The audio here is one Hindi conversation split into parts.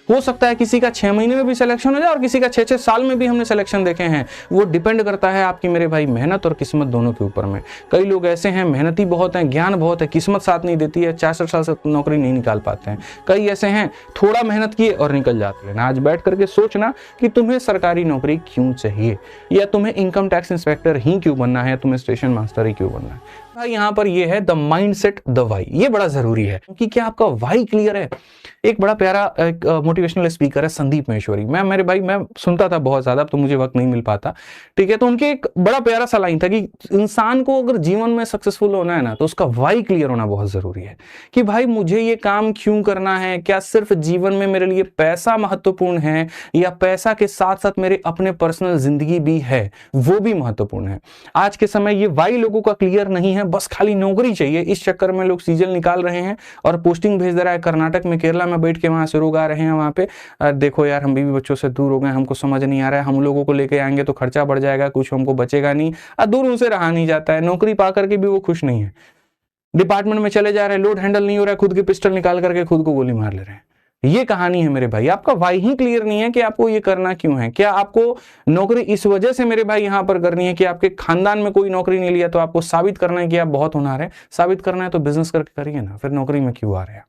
हो सकता है किसी का 6 महीने में भी सिलेक्शन हो जाए और किसी का 6-6 साल में भी हमने सिलेक्शन देखे हैं। वो डिपेंड करता है आपकी मेरे भाई मेहनत और किस्मत दोनों के ऊपर में। कई लोग ऐसे हैं मेहनती बहुत हैं, ज्ञान बहुत है, किस्मत साथ नहीं देती है, 66 साल से नौकरी नहीं निकाल पाते हैं। कई ऐसे हैं थोड़ा मेहनत किए और निकल जाते हैं ना। आज बैठ करके सोचना कि तुम्हें सरकारी नौकरी क्यों चाहिए, या तुम्हें इनकम टैक्स इंस्पेक्टर ही क्यों बनना है, तुम्हें स्टेशन मास्टर ही क्यों बनना है। भाई यहाँ पर ये है द माइंडसेट, द वाई। ये बड़ा जरूरी है क्योंकि क्या आपका वाई क्लियर है। एक बड़ा प्यारा एक मोटिवेशनल स्पीकर है संदीप महेश्वरी। मैं सुनता था बहुत ज्यादा, अब तो मुझे वक्त नहीं मिल पाता, ठीक है। तो उनके एक बड़ा प्यारा सा लाइन था कि इंसान को अगर जीवन में सक्सेसफुल होना है ना तो उसका वाई क्लियर होना बहुत जरूरी है। कि भाई मुझे ये काम क्यों करना है, क्या सिर्फ जीवन में मेरे लिए पैसा महत्वपूर्ण है या पैसा के साथ साथ मेरे अपने पर्सनल जिंदगी भी है, वो भी महत्वपूर्ण है। आज के समय ये वाई लोगों का क्लियर नहीं है, बस खाली नौकरी चाहिए। इस चक्कर में लोग सीजन निकाल रहे हैं और पोस्टिंग भेज दे रहा है। कर्नाटक में, केरला में बैठ के वहां से लोग आ रहे हैं वहां पे, देखो यार हम बीवी बच्चों से दूर हो गए, हमको समझ नहीं आ रहा है, हम लोगों को लेके आएंगे तो खर्चा बढ़ जाएगा, कुछ हमको बचेगा नहीं। दूर उनसे रहा नहीं जाता है। नौकरी पा करके भी वो खुश नहीं है। डिपार्टमेंट में चले जा रहे हैं, लोड हैंडल नहीं हो रहा है, खुद की पिस्टल निकाल करके खुद को गोली मार ले रहे हैं। ये कहानी है मेरे भाई। आपका वाई ही क्लियर नहीं है कि आपको ये करना क्यों है। क्या आपको नौकरी इस वजह से मेरे भाई यहां पर करनी है कि आपके खानदान में कोई नौकरी नहीं लिया तो आपको साबित करना है कि आप बहुत होनहार है। साबित करना है तो बिजनेस करके करिए ना, फिर नौकरी में क्यों आ रहे हैं।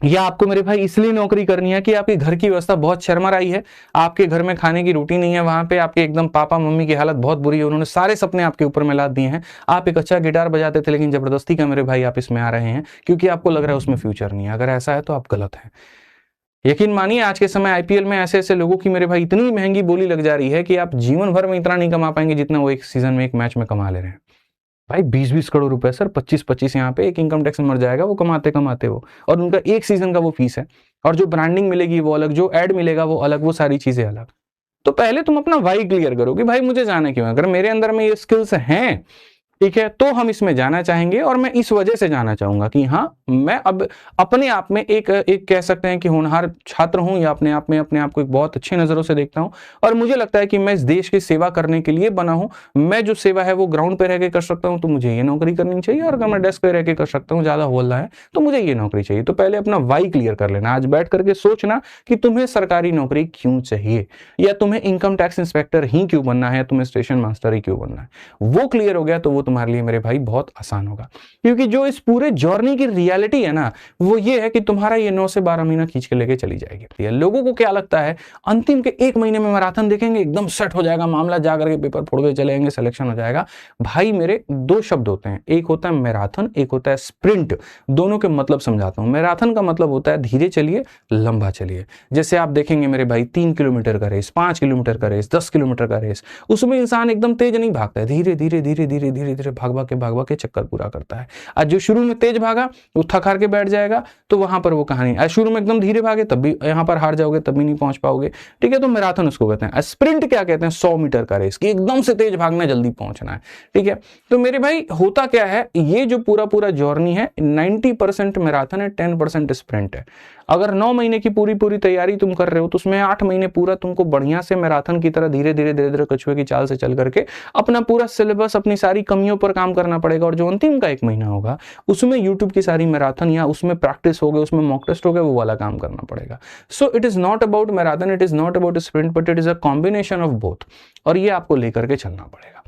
या आपको मेरे भाई इसलिए नौकरी करनी है कि आपके घर की व्यवस्था बहुत शर्मराई है, आपके घर में खाने की रोटी नहीं है, वहां पे आपके एकदम पापा मम्मी की हालत बहुत बुरी है, उन्होंने सारे सपने आपके ऊपर में लाद दिए हैं। आप एक अच्छा गिटार बजाते थे लेकिन जबरदस्ती का मेरे भाई आप इसमें आ रहे हैं क्योंकि आपको लग रहा है उसमें फ्यूचर नहीं है। अगर ऐसा है तो आप गलत हैं। यकीन मानिए आज के समय आईपीएल में ऐसे ऐसे लोगों की मेरे भाई इतनी महंगी बोली लग जा रही है कि आप जीवन भर में इतना नहीं कमा पाएंगे जितना वो एक सीजन में, एक मैच में कमा ले रहे हैं। भाई 20-20 करोड़ रुपए सर, 25-25 यहाँ पे एक इनकम टैक्स में मर जाएगा वो कमाते कमाते वो। और उनका एक सीजन का वो फीस है, और जो ब्रांडिंग मिलेगी वो अलग, जो एड मिलेगा वो अलग, वो सारी चीजें अलग। तो पहले तुम अपना वाई क्लियर करो कि भाई मुझे जाना क्यों है। अगर मेरे अंदर में ये स्किल्स हैं, ठीक है, तो हम इसमें जाना चाहेंगे। और मैं इस वजह से जाना चाहूंगा कि हाँ मैं अब अपने आप में एक कह सकते हैं कि होनहार छात्र हूं, या अपने आप को एक बहुत अच्छी नजरों से देखता हूं। और मुझे लगता है कि मैं इस देश की सेवा करने के लिए बना हूं। मैं जो सेवा है वो ग्राउंड पे रह के कर सकता हूं, तो मुझे ये नौकरी करनी चाहिए। और अगर मैं डेस्क पे रह के कर सकता हूं, ज्यादा होल्ला है, तो मुझे ये नौकरी चाहिए। तो पहले अपना वाई क्लियर कर लेना। आज बैठ करके सोचना कि तुम्हें सरकारी नौकरी क्यों चाहिए, या तुम्हें इनकम टैक्स इंस्पेक्टर ही क्यों बनना है, तुम्हें स्टेशन मास्टर ही क्यों बनना है। वो क्लियर हो गया तो वो तुम्हारे लिए मेरे भाई बहुत आसान होगा। क्योंकि जो इस पूरे जर्नी की रियलिटी है ना, वो ये है कि तुम्हारा ये 9 से 12 महीना खींच के लेके चली जाएगी। लोगों को क्या लगता है अंतिम के 1 महीने में मैराथन देखेंगे, एकदम सेट हो जाएगा मामला, जाकर के पेपर फोड़ के चले आएंगे, सिलेक्शन हो जाएगा। भाई मेरे 2 शब्द होते हैं, एक होता है मैराथन, एक होता है स्प्रिंट। दोनों के मतलब समझाता हूं। मैराथन का मतलब होता है धीरे चलिए, लंबा चलिए। जैसे आप देखेंगे मेरे भाई 3 किलोमीटर का रेस, 5 किलोमीटर का रेस, 10 किलोमीटर का रेस, उसमें इंसान एकदम तेज नहीं भागता है, धीरे धीरे धीरे धीरे धीरे धीरे भाग के चक्कर पूरा करता है। आज जो शुरू में तेज भागा वो थक हार के बैठ जाएगा, तो वहां पर वो कहानी। आज शुरू में एकदम धीरे भागे तब भी यहां पर हार जाओगे, तब भी नहीं पहुंच पाओगे, ठीक है। तो मैराथन उसको कहते हैं। स्प्रिंट क्या कहते हैं? 100 मीटर का रेस, कि एकदम से तेज भागना, जल्दी पहुंचना है, ठीक है। तो मेरे भाई होता क्या है, ये जो पूरा जर्नी है 90% मैराथन है, 10% स्प्रिंट है। अगर 9 महीने की पूरी तैयारी तुम कर रहे हो तो उसमें 8 महीने पूरा तुमको बढ़िया से मैराथन की तरह धीरे धीरे कछुए की चाल से चल करके अपना पूरा सिलेबस, अपनी सारी कमियों पर काम करना पड़ेगा। और जो अंतिम का 1 महीना होगा उसमें यूट्यूब की सारी मैराथन, या उसमें प्रैक्टिस हो गए, उसमें मॉक टेस्ट हो गए, वो वाला काम करना पड़ेगा। So it is not about marathon, it is not about sprint, but it is a combination of both. और ये आपको लेकर के चलना पड़ेगा,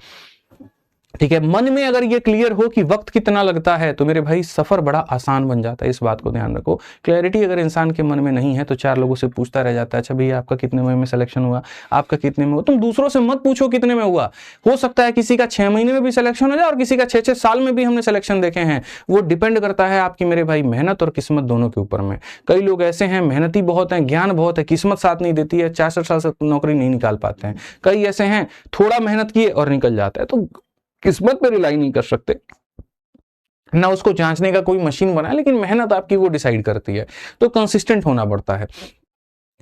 ठीक है। मन में अगर ये क्लियर हो कि वक्त कितना लगता है तो मेरे भाई सफर बड़ा आसान बन जाता है। इस बात को ध्यान रखो। क्लैरिटी अगर इंसान के मन में नहीं है तो 4 लोगों से पूछता रह जाता है, अच्छा भैया आपका कितने में सिलेक्शन हुआ, आपका कितने में हुआ। तुम दूसरों से मत पूछो कितने में हुआ। हो सकता है किसी का 6 महीने में भी सिलेक्शन हो जाए और किसी का 6-6 साल में भी हमने सिलेक्शन देखे हैं। वो डिपेंड करता है आपकी मेरे भाई मेहनत और किस्मत दोनों के ऊपर में। कई लोग ऐसे हैं मेहनती बहुत हैं, ज्ञान बहुत है, किस्मत साथ नहीं देती है, 66 साल से नौकरी नहीं निकाल पाते हैं। कई ऐसे हैं थोड़ा मेहनत किए और निकल जाता है। तो किस्मत पे रिलाई नहीं कर सकते ना, उसको जांचने का कोई मशीन बना, लेकिन मेहनत आपकी वो डिसाइड करती है। तो कंसिस्टेंट होना पड़ता है।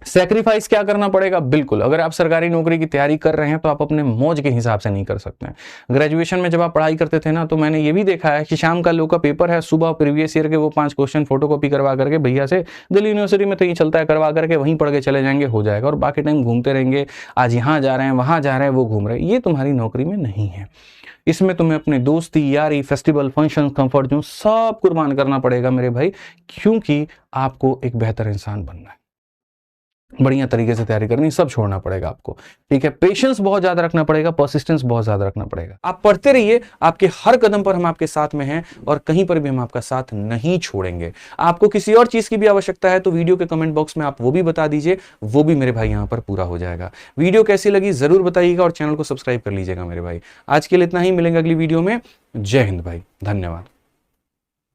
सैक्रिफाइस क्या करना पड़ेगा? बिल्कुल, अगर आप सरकारी नौकरी की तैयारी कर रहे हैं तो आप अपने मौज के हिसाब से नहीं कर सकते हैं। ग्रेजुएशन में जब आप पढ़ाई करते थे ना, तो मैंने ये भी देखा है कि शाम का लोग का पेपर है, सुबह प्रीवियस ईयर के वो 5 क्वेश्चन फोटोकॉपी करवा करके भैया से, दिल्ली यूनिवर्सिटी में तो ये चलता है, करवा करके वहीं पढ़ के चले जाएंगे, हो जाएगा। और बाकी टाइम घूमते रहेंगे, आज यहाँ जा रहे हैं, वहां जा रहे हैं, वो घूम रहे हैं। ये तुम्हारी नौकरी में नहीं है। इसमें तुम्हें अपने दोस्ती, यारी, फेस्टिवल, फंक्शन, कंफर्ट जोन सब कुर्बान करना पड़ेगा मेरे भाई, क्योंकि आपको एक बेहतर इंसान बनना है। बढ़िया तरीके से तैयारी करनी, सब छोड़ना पड़ेगा आपको, ठीक है। पेशेंस बहुत ज्यादा रखना पड़ेगा, परसिस्टेंस बहुत ज्यादा रखना पड़ेगा। आप पढ़ते रहिए, आपके हर कदम पर हम आपके साथ में हैं और कहीं पर भी हम आपका साथ नहीं छोड़ेंगे। आपको किसी और चीज की भी आवश्यकता है तो वीडियो के कमेंट बॉक्स में आप वो भी बता दीजिए, वो भी मेरे भाई यहां पर पूरा हो जाएगा। वीडियो कैसी लगी जरूर बताइएगा और चैनल को सब्सक्राइब कर लीजिएगा मेरे भाई। आज के लिए इतना ही, मिलेंगे अगली वीडियो में। जय हिंद भाई, धन्यवाद।